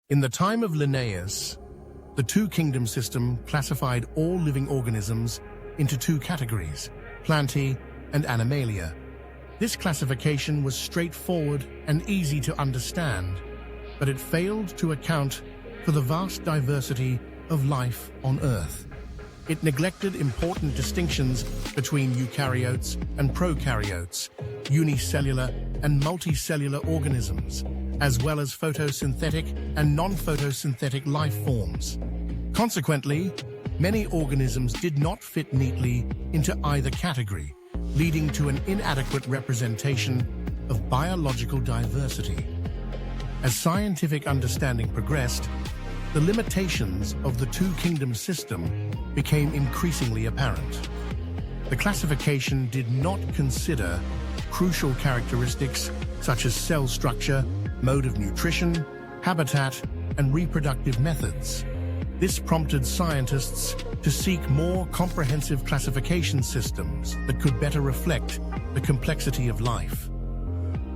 In the time of Linnaeus, the two-kingdom system classified all living organisms into two categories, Plantae and Animalia. This classification was straightforward and easy to understand, but it failed to account for the vast diversity of life on Earth. It neglected important distinctions between eukaryotes and prokaryotes, unicellular and multicellular organisms, as well as photosynthetic and non-photosynthetic life forms. Consequently, many organisms did not fit neatly into either category, leading to an inadequate representation of biological diversity. As scientific understanding progressed, the limitations of the two-kingdom system became increasingly apparent. The classification did not consider crucial characteristics such as cell structure, mode of nutrition, habitat, and reproductive methods. This prompted scientists to seek more comprehensive classification systems that could better reflect the complexity of life.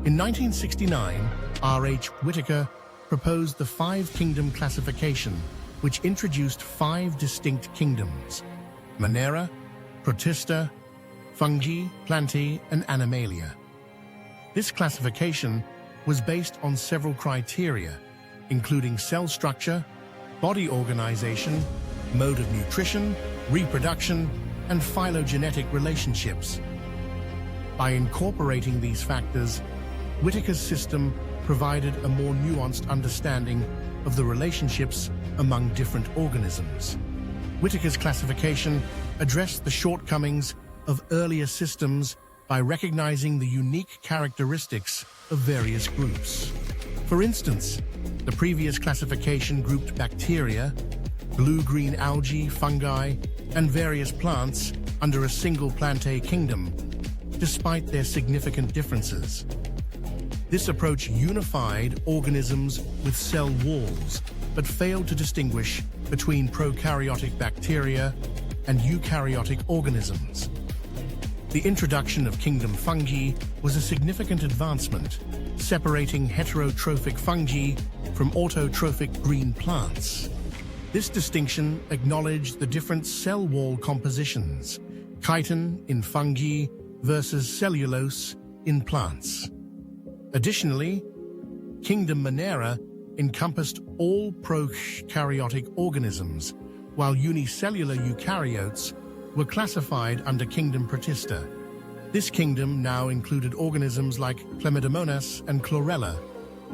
In 1969, R.H. Whittaker proposed the five-kingdom classification, which introduced five distinct kingdoms: Monera, Protista, Fungi, Plantae, and Animalia. This classification was based on several criteria, including cell structure, body organization, mode of nutrition, reproduction, and phylogenetic relationships. By incorporating these factors, Whittaker's system provided a more nuanced understanding of the relationships among different organisms. Whittaker's classification addressed the shortcomings of earlier systems by recognizing the unique characteristics of various groups. For instance, the previous classification grouped bacteria, blue-green algae, fungi, and various plants under a single Plantae kingdom, despite their significant differences. This approach unified organisms with cell walls, but failed to distinguish between prokaryotic bacteria and eukaryotic organisms. The introduction of kingdom fungi was a significant advancement, separating heterotrophic fungi from autotrophic green plants. This distinction acknowledged the different cell wall compositions, chitin in fungi versus cellulose in plants. Additionally, kingdom Monera encompassed all prokaryotic organisms, while unicellular eukaryotes were classified under kingdom Protista. This kingdom now included organisms like Chlamydomonas and Chlorella,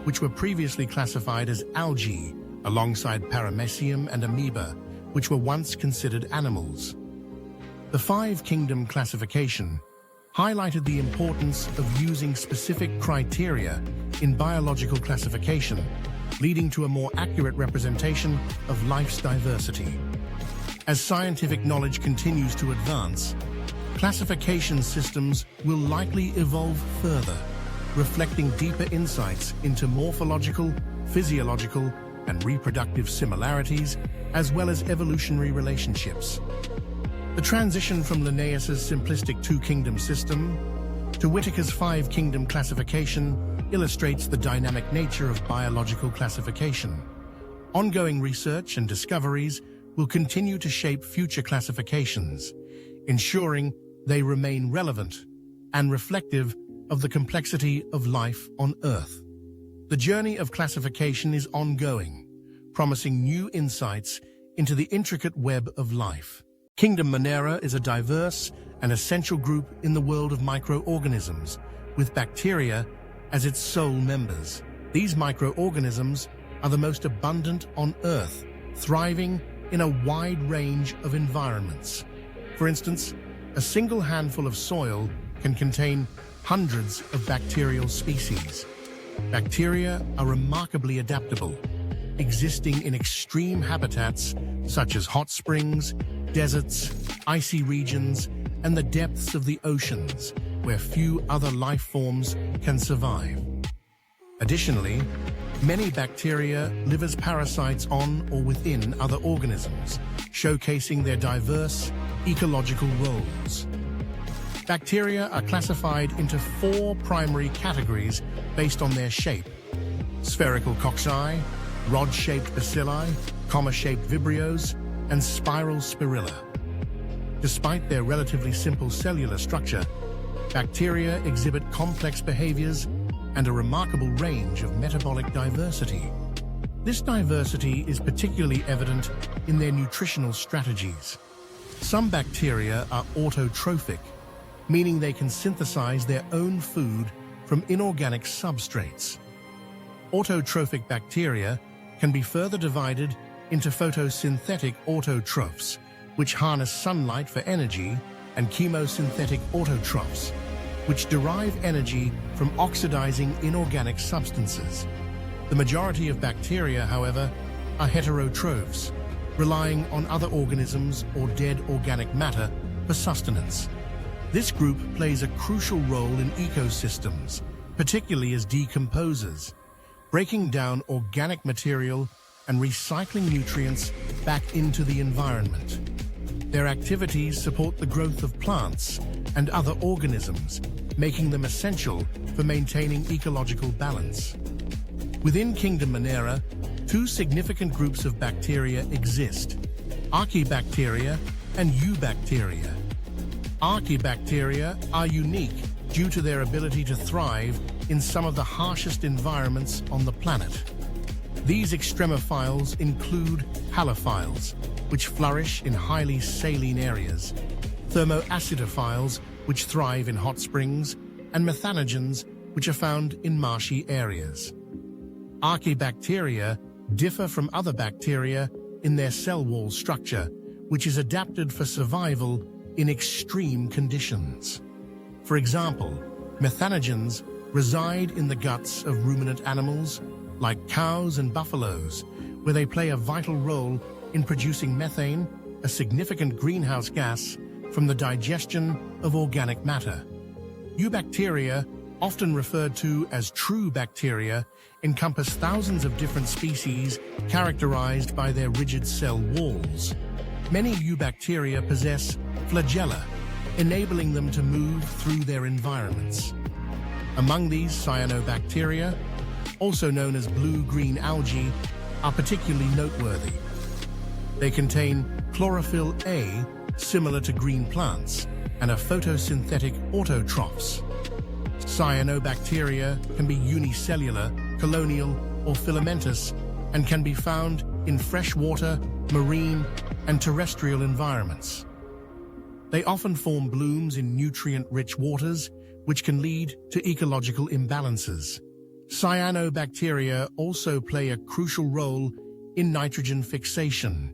which were previously classified as algae, alongside Paramecium and amoeba, which were once considered animals. The five-kingdom classification highlighted the importance of using specific criteria in biological classification, leading to a more accurate representation of life's diversity. As scientific knowledge continues to advance, classification systems will likely evolve further, reflecting deeper insights into morphological, physiological, and reproductive similarities, as well as evolutionary relationships. The transition from Linnaeus's simplistic two-kingdom system to Whittaker's five-kingdom classification illustrates the dynamic nature of biological classification. Ongoing research and discoveries will continue to shape future classifications, ensuring they remain relevant and reflective of the complexity of life on Earth. The journey of classification is ongoing, promising new insights into the intricate web of life. Kingdom Monera is a diverse and essential group in the world of microorganisms, with bacteria as its sole members. These microorganisms are the most abundant on Earth, thriving in a wide range of environments. For instance, a single handful of soil can contain hundreds of bacterial species. Bacteria are remarkably adaptable, existing in extreme habitats such as hot springs, deserts, icy regions, and the depths of the oceans, where few other life forms can survive. Additionally, many bacteria live as parasites on or within other organisms, showcasing their diverse ecological roles. Bacteria are classified into four primary categories based on their shape: spherical cocci, rod-shaped bacilli, comma-shaped vibrios, and spiral spirilla. Despite their relatively simple cellular structure, bacteria exhibit complex behaviors and a remarkable range of metabolic diversity. This diversity is particularly evident in their nutritional strategies. Some bacteria are autotrophic, meaning they can synthesize their own food from inorganic substrates. Autotrophic bacteria can be further divided into photosynthetic autotrophs, which harness sunlight for energy, and chemosynthetic autotrophs, which derive energy from oxidizing inorganic substances. The majority of bacteria, however, are heterotrophs, relying on other organisms or dead organic matter for sustenance. This group plays a crucial role in ecosystems, particularly as decomposers, breaking down organic material and recycling nutrients back into the environment. Their activities support the growth of plants and other organisms, making them essential for maintaining ecological balance. Within Kingdom Monera, two significant groups of bacteria exist: Archaebacteria and Eubacteria. Archaebacteria are unique due to their ability to thrive in some of the harshest environments on the planet. These extremophiles include halophiles, which flourish in highly saline areas, thermoacidophiles, which thrive in hot springs, and methanogens, which are found in marshy areas. Archaebacteria differ from other bacteria in their cell wall structure, which is adapted for survival in extreme conditions. For example, methanogens reside in the guts of ruminant animals like cows and buffaloes, where they play a vital role in producing methane, a significant greenhouse gas from the digestion of organic matter. Eubacteria, often referred to as true bacteria, encompass thousands of different species characterized by their rigid cell walls. Many eubacteria possess flagella, enabling them to move through their environments. Among these, cyanobacteria, also known as blue-green algae, are particularly noteworthy. They contain chlorophyll A, similar to green plants, and are photosynthetic autotrophs. Cyanobacteria can be unicellular, colonial, or filamentous, and can be found in freshwater, marine, and terrestrial environments. They often form blooms in nutrient-rich waters, which can lead to ecological imbalances. Cyanobacteria also play a crucial role in nitrogen fixation,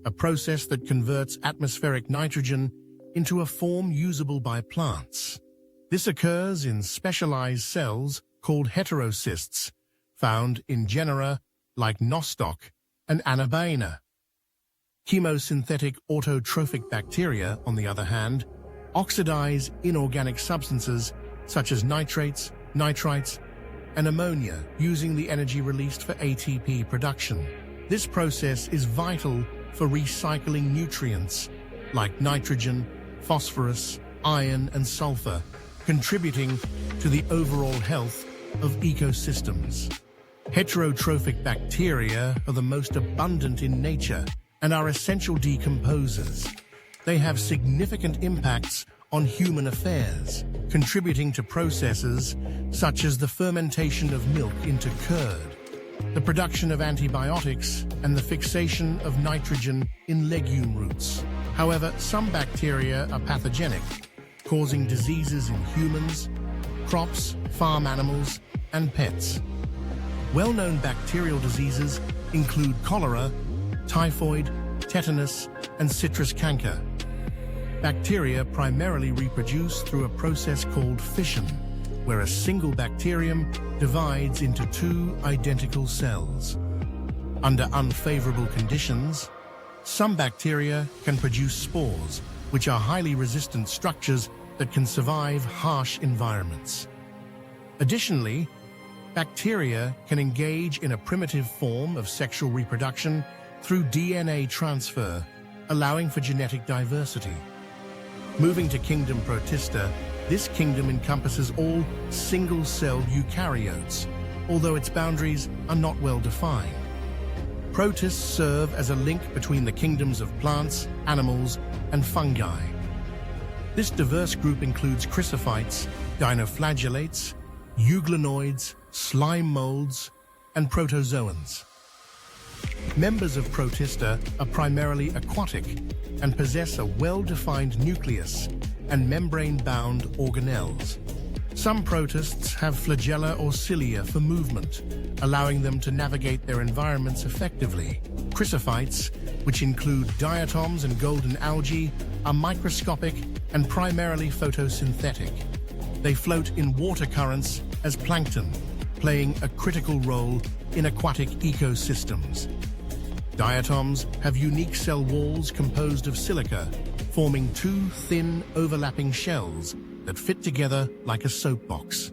a process that converts atmospheric nitrogen into a form usable by plants. This occurs in specialized cells called heterocysts, found in genera like Nostoc and Anabaena. Chemosynthetic autotrophic bacteria, on the other hand, oxidize inorganic substances such as nitrates, nitrites, and ammonia using the energy released for ATP production. This process is vital for recycling nutrients like nitrogen, phosphorus, iron, and sulfur, contributing to the overall health of ecosystems. Heterotrophic bacteria are the most abundant in nature and are essential decomposers. They have significant impacts on human affairs, contributing to processes such as the fermentation of milk into curd, the production of antibiotics, and the fixation of nitrogen in legume roots. However, some bacteria are pathogenic, causing diseases in humans, crops, farm animals, and pets. Well-known bacterial diseases include cholera, typhoid, tetanus, and citrus canker. Bacteria primarily reproduce through a process called fission, where a single bacterium divides into two identical cells. Under unfavorable conditions, some bacteria can produce spores, which are highly resistant structures that can survive harsh environments. Additionally, bacteria can engage in a primitive form of sexual reproduction through DNA transfer, allowing for genetic diversity. Moving to Kingdom Protista, this kingdom encompasses all single-celled eukaryotes, although its boundaries are not well defined. Protists serve as a link between the kingdoms of plants, animals, and fungi. This diverse group includes chrysophytes, dinoflagellates, euglenoids, slime molds, and protozoans. Members of Protista are primarily aquatic and possess a well-defined nucleus and membrane-bound organelles. Some protists have flagella or cilia for movement, allowing them to navigate their environments effectively. Chrysophytes, which include diatoms and golden algae, are microscopic and primarily photosynthetic. They float in water currents as plankton, playing a critical role in aquatic ecosystems. Diatoms have unique cell walls composed of silica, forming two thin, overlapping shells that fit together like a soapbox.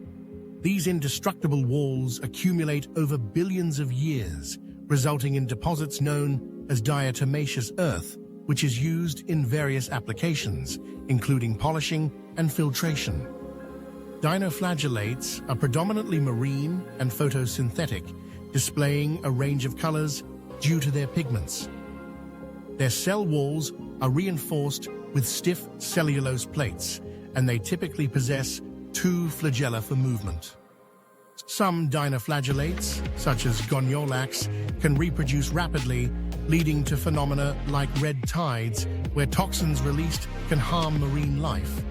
These indestructible walls accumulate over billions of years, resulting in deposits known as diatomaceous earth, which is used in various applications, including polishing and filtration. Dinoflagellates are predominantly marine and photosynthetic, displaying a range of colors due to their pigments. Their cell walls are reinforced with stiff cellulose plates, and they typically possess two flagella for movement. Some dinoflagellates, such as goniolax, can reproduce rapidly, leading to phenomena like red tides, where toxins released can harm marine life.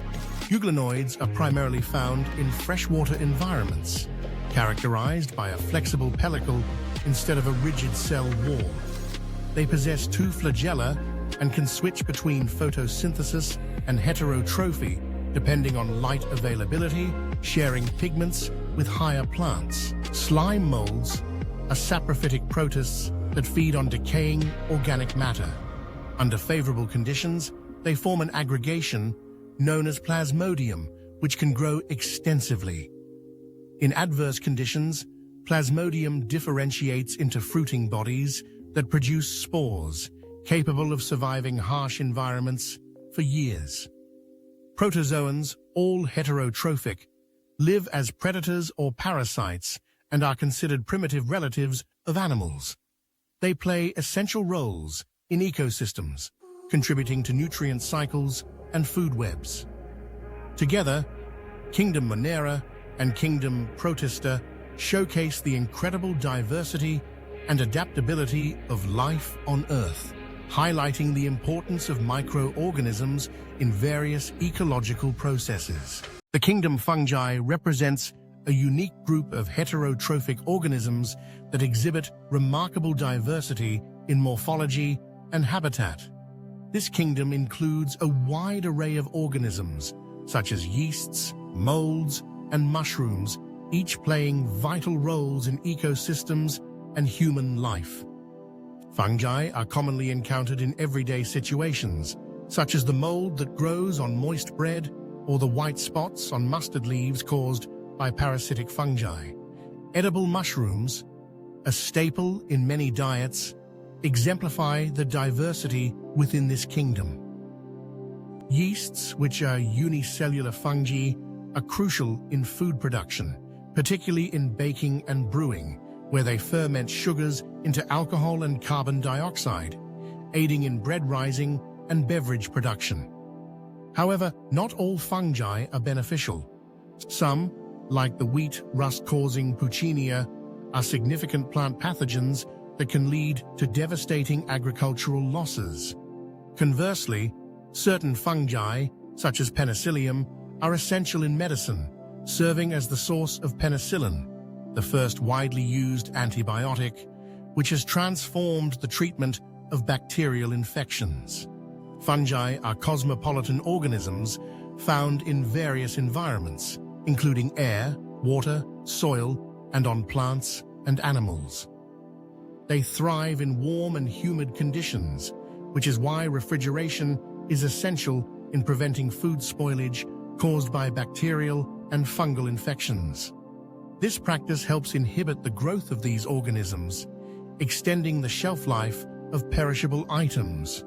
Euglenoids are primarily found in freshwater environments, characterized by a flexible pellicle instead of a rigid cell wall. They possess two flagella and can switch between photosynthesis and heterotrophy, depending on light availability, sharing pigments with higher plants. Slime molds are saprophytic protists that feed on decaying organic matter. Under favorable conditions, they form an aggregation known as plasmodium, which can grow extensively. In adverse conditions, plasmodium differentiates into fruiting bodies that produce spores, capable of surviving harsh environments for years. Protozoans, all heterotrophic, live as predators or parasites and are considered primitive relatives of animals. They play essential roles in ecosystems, contributing to nutrient cycles and food webs. Together, Kingdom Monera and Kingdom Protista showcase the incredible diversity and adaptability of life on Earth, highlighting the importance of microorganisms in various ecological processes. The kingdom fungi represents a unique group of heterotrophic organisms that exhibit remarkable diversity in morphology and habitat. This kingdom includes a wide array of organisms, such as yeasts, molds, and mushrooms, each playing vital roles in ecosystems and human life. Fungi are commonly encountered in everyday situations, such as the mold that grows on moist bread or the white spots on mustard leaves caused by parasitic fungi. Edible mushrooms, a staple in many diets, exemplify the diversity within this kingdom. Yeasts, which are unicellular fungi, are crucial in food production, particularly in baking and brewing, where they ferment sugars into alcohol and carbon dioxide, aiding in bread rising and beverage production. However, not all fungi are beneficial. Some, like the wheat rust-causing Puccinia, are significant plant pathogens that can lead to devastating agricultural losses. Conversely, certain fungi, such as penicillium, are essential in medicine, serving as the source of penicillin, the first widely used antibiotic, which has transformed the treatment of bacterial infections. Fungi are cosmopolitan organisms found in various environments, including air, water, soil, and on plants and animals. They thrive in warm and humid conditions, which is why refrigeration is essential in preventing food spoilage caused by bacterial and fungal infections. This practice helps inhibit the growth of these organisms, extending the shelf life of perishable items.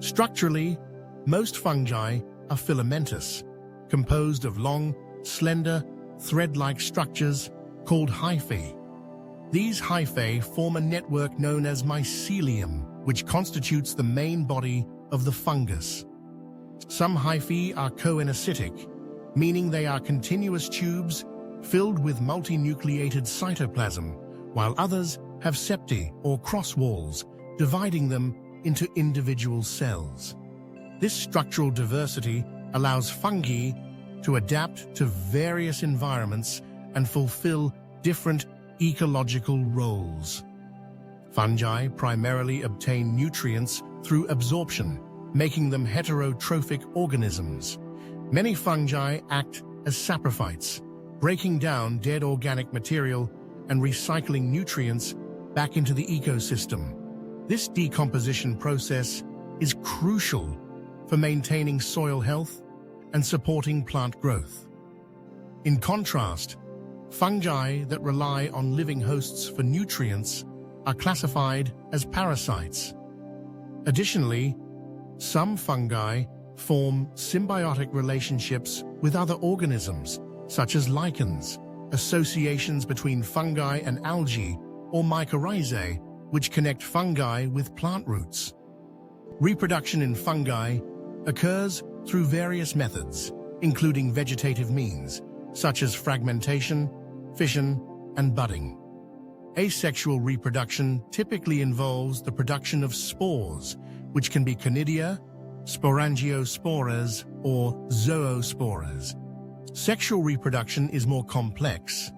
Structurally, most fungi are filamentous, composed of long, slender, thread-like structures called hyphae. These hyphae form a network known as mycelium, which constitutes the main body of the fungus. Some hyphae are coenocytic, meaning they are continuous tubes filled with multinucleated cytoplasm, while others have septae or cross walls, dividing them into individual cells. This structural diversity allows fungi to adapt to various environments and fulfill different ecological roles. Fungi primarily obtain nutrients through absorption, making them heterotrophic organisms. Many fungi act as saprophytes, breaking down dead organic material and recycling nutrients back into the ecosystem. This decomposition process is crucial for maintaining soil health and supporting plant growth. In contrast, fungi that rely on living hosts for nutrients are classified as parasites. Additionally, some fungi form symbiotic relationships with other organisms, such as lichens, associations between fungi and algae, or mycorrhizae, which connect fungi with plant roots. Reproduction in fungi occurs through various methods, including vegetative means, such as fragmentation, fission, and budding. Asexual reproduction typically involves the production of spores, which can be conidia, sporangiospores, or zoospores. Sexual reproduction is more complex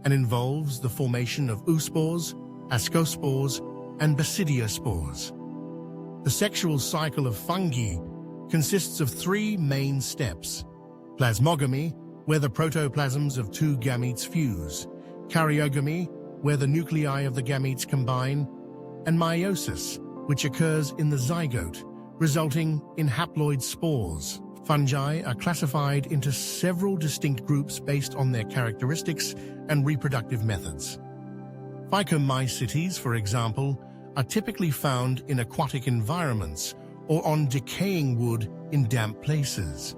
and involves the formation of oospores, ascospores, and basidiospores. The sexual cycle of fungi consists of three main steps: plasmogamy, where the protoplasms of two gametes fuse; karyogamy, where the nuclei of the gametes combine; and meiosis, which occurs in the zygote, resulting in haploid spores. Fungi are classified into several distinct groups based on their characteristics and reproductive methods. Phycomycetes, for example, are typically found in aquatic environments or on decaying wood in damp places.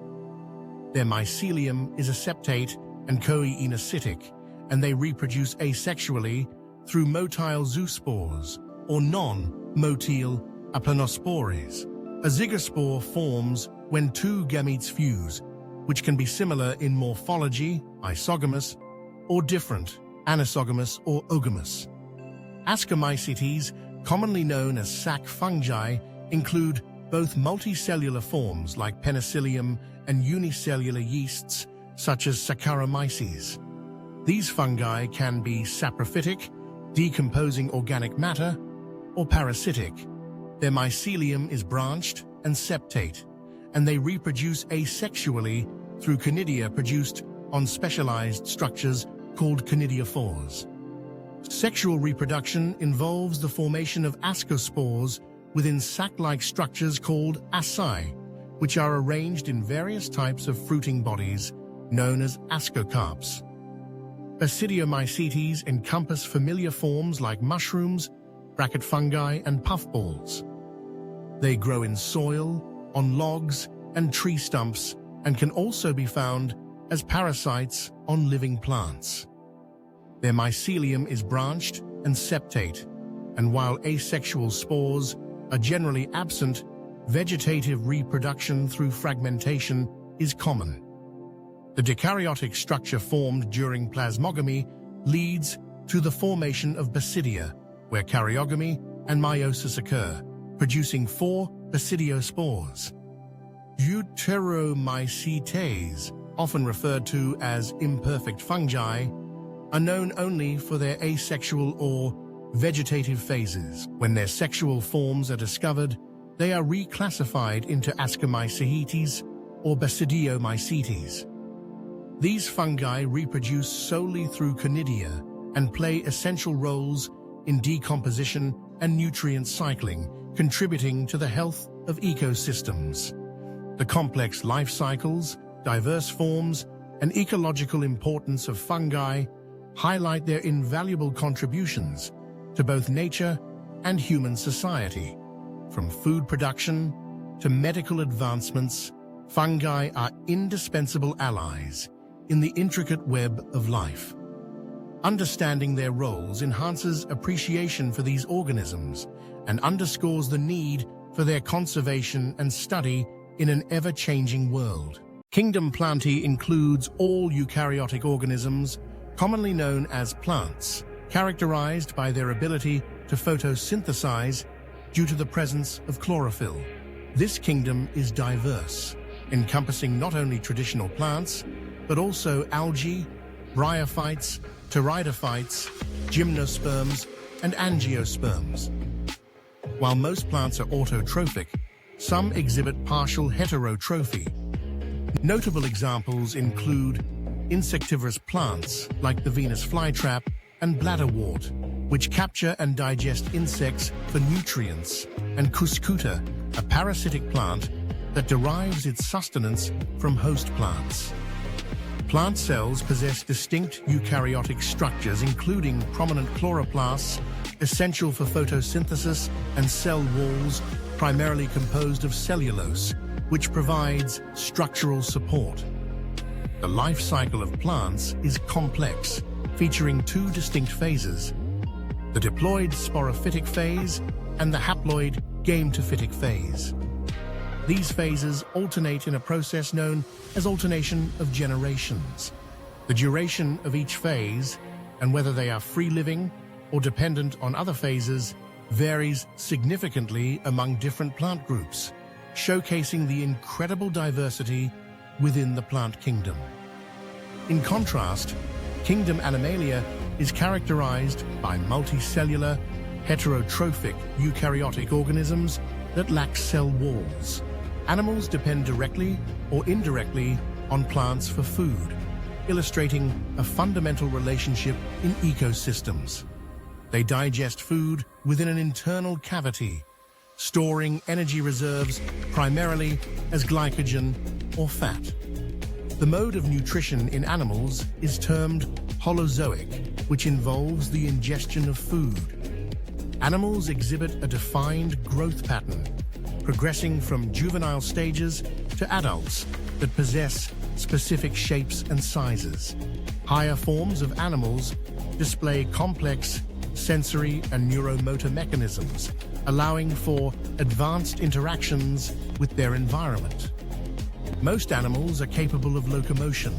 Their mycelium is aseptate and coenocytic, and they reproduce asexually through motile zoospores or non-motile aplanospores. A zygospore forms when two gametes fuse, which can be similar in morphology, isogamous, or different, anisogamous or ogamous. Ascomycetes, commonly known as sac fungi, include both multicellular forms like penicillium and unicellular yeasts such as Saccharomyces. These fungi can be saprophytic, decomposing organic matter, or parasitic. Their mycelium is branched and septate, and they reproduce asexually through conidia produced on specialized structures called conidiophores. Sexual reproduction involves the formation of ascospores within sac-like structures called asci, which are arranged in various types of fruiting bodies known as ascocarps. Basidiomycetes encompass familiar forms like mushrooms, bracket fungi, and puffballs. They grow in soil, on logs, and tree stumps, and can also be found as parasites on living plants. Their mycelium is branched and septate, and while asexual spores are generally absent, vegetative reproduction through fragmentation is common. The dikaryotic structure formed during plasmogamy leads to the formation of basidia, where karyogamy and meiosis occur, producing 4 basidiospores. Deuteromycetes, often referred to as imperfect fungi, are known only for their asexual or vegetative phases. When their sexual forms are discovered, they are reclassified into Ascomycetes or Basidiomycetes. These fungi reproduce solely through conidia and play essential roles in decomposition and nutrient cycling, contributing to the health of ecosystems. The complex life cycles, diverse forms, and ecological importance of fungi highlight their invaluable contributions to both nature and human society. From food production to medical advancements, fungi are indispensable allies in the intricate web of life. Understanding their roles enhances appreciation for these organisms and underscores the need for their conservation and study in an ever-changing world. Kingdom Plantae includes all eukaryotic organisms, commonly known as plants, characterized by their ability to photosynthesize due to the presence of chlorophyll. This kingdom is diverse, encompassing not only traditional plants, but also algae, bryophytes, pteridophytes, gymnosperms, and angiosperms. While most plants are autotrophic, some exhibit partial heterotrophy. Notable examples include insectivorous plants like the Venus flytrap and bladderwort, which capture and digest insects for nutrients, and Cuscuta, a parasitic plant that derives its sustenance from host plants. Plant cells possess distinct eukaryotic structures, including prominent chloroplasts, essential for photosynthesis, and cell walls, primarily composed of cellulose, which provides structural support. The life cycle of plants is complex, featuring two distinct phases: the diploid sporophytic phase and the haploid gametophytic phase. These phases alternate in a process known as alternation of generations. The duration of each phase, and whether they are free-living or dependent on other phases, varies significantly among different plant groups, showcasing the incredible diversity within the plant kingdom. In contrast, Kingdom Animalia is characterized by multicellular, heterotrophic eukaryotic organisms that lack cell walls. Animals depend directly or indirectly on plants for food, illustrating a fundamental relationship in ecosystems. They digest food within an internal cavity, storing energy reserves primarily as glycogen or fat. The mode of nutrition in animals is termed holozoic, which involves the ingestion of food. Animals exhibit a defined growth pattern, progressing from juvenile stages to adults that possess specific shapes and sizes. Higher forms of animals display complex sensory and neuromotor mechanisms, allowing for advanced interactions with their environment. Most animals are capable of locomotion,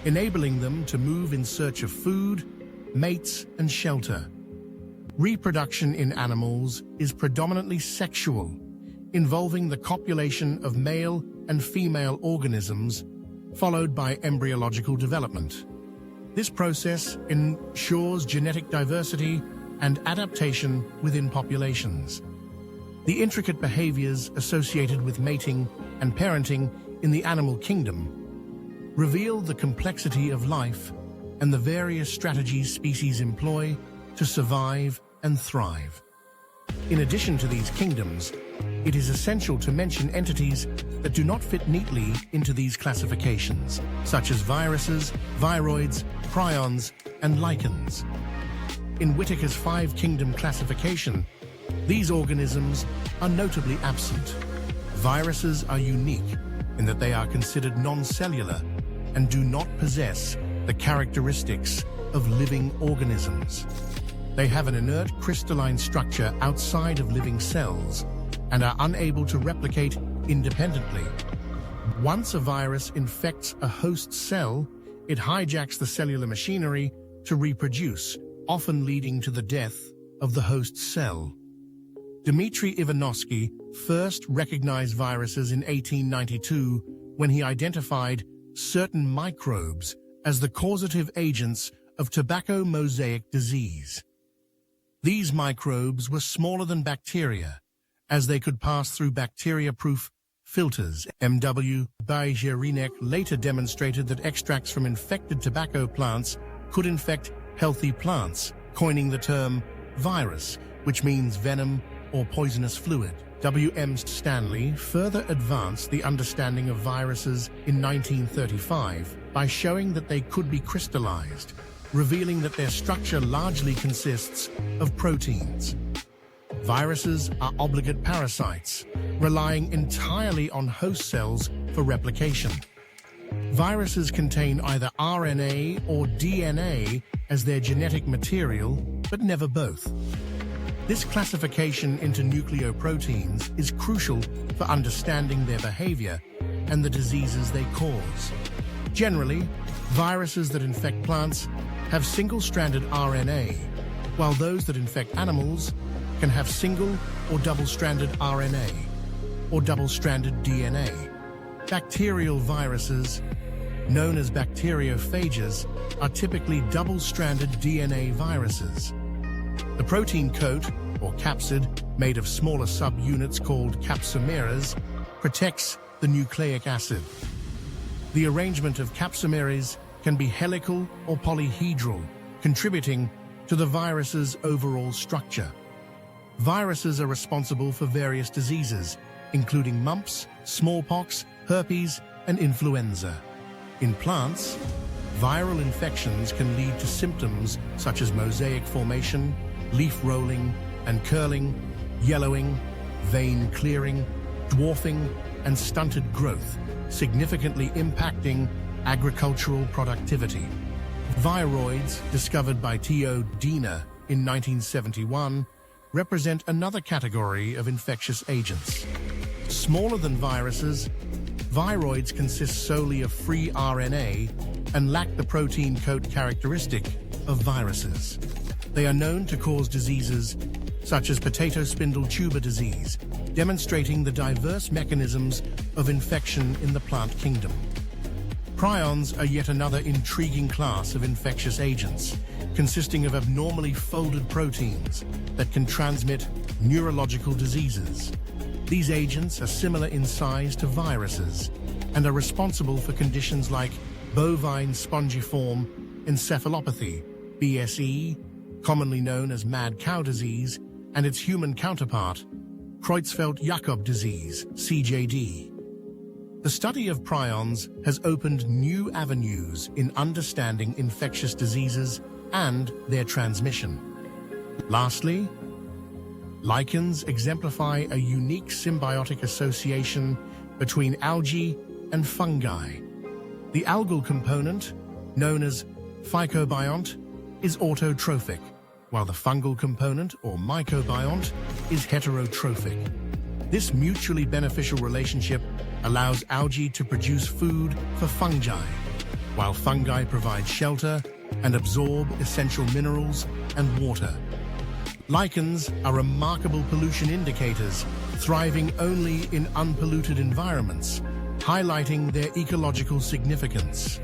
enabling them to move in search of food, mates, and shelter. Reproduction in animals is predominantly sexual, involving the copulation of male and female organisms, followed by embryological development. This process ensures genetic diversity and adaptation within populations. The intricate behaviors associated with mating and parenting in the animal kingdom reveal the complexity of life and the various strategies species employ to survive and thrive. In addition to these kingdoms, it is essential to mention entities that do not fit neatly into these classifications, such as viruses, viroids, prions, and lichens. In Whitaker's five-kingdom classification, these organisms are notably absent. Viruses are unique in that they are considered non-cellular and do not possess the characteristics of living organisms. They have an inert crystalline structure outside of living cells and are unable to replicate independently. Once a virus infects a host cell, it hijacks the cellular machinery to reproduce, often leading to the death of the host cell. Dmitry Ivanovsky first recognized viruses in 1892 when he identified certain microbes as the causative agents of tobacco mosaic disease. These microbes were smaller than bacteria, as they could pass through bacteria-proof filters. M.W. Bajerinek later demonstrated that extracts from infected tobacco plants could infect healthy plants, coining the term virus, which means venom or poisonous fluid. W.M. Stanley further advanced the understanding of viruses in 1935 by showing that they could be crystallized, revealing that their structure largely consists of proteins. Viruses are obligate parasites, relying entirely on host cells for replication. Viruses contain either RNA or DNA as their genetic material, but never both. This classification into nucleoproteins is crucial for understanding their behavior and the diseases they cause. Generally, viruses that infect plants have single-stranded RNA, while those that infect animals can have single or double-stranded RNA or double-stranded DNA. Bacterial viruses, known as bacteriophages, are typically double-stranded DNA viruses. The protein coat, or capsid, made of smaller subunits called capsomeres, protects the nucleic acid. The arrangement of capsomeres can be helical or polyhedral, contributing to the virus's overall structure. Viruses are responsible for various diseases, including mumps, smallpox, herpes, and influenza. In plants, viral infections can lead to symptoms such as mosaic formation, leaf rolling and curling, yellowing, vein clearing, dwarfing, and stunted growth, significantly impacting agricultural productivity. Viroids, discovered by Theo Diener in 1971, represent another category of infectious agents. Smaller than viruses, viroids consist solely of free RNA and lack the protein coat characteristic of viruses. They are known to cause diseases such as potato spindle tuber disease, demonstrating the diverse mechanisms of infection in the plant kingdom. Prions are yet another intriguing class of infectious agents, consisting of abnormally folded proteins that can transmit neurological diseases. These agents are similar in size to viruses and are responsible for conditions like bovine spongiform encephalopathy, BSE, commonly known as mad cow disease, and its human counterpart, Creutzfeldt-Jakob disease, CJD. The study of prions has opened new avenues in understanding infectious diseases and their transmission. Lastly, lichens exemplify a unique symbiotic association between algae and fungi. The algal component, known as phycobiont, is autotrophic, while the fungal component, or mycobiont, is heterotrophic. This mutually beneficial relationship allows algae to produce food for fungi, while fungi provide shelter and absorb essential minerals and water. Lichens are remarkable pollution indicators, thriving only in unpolluted environments, highlighting their ecological significance.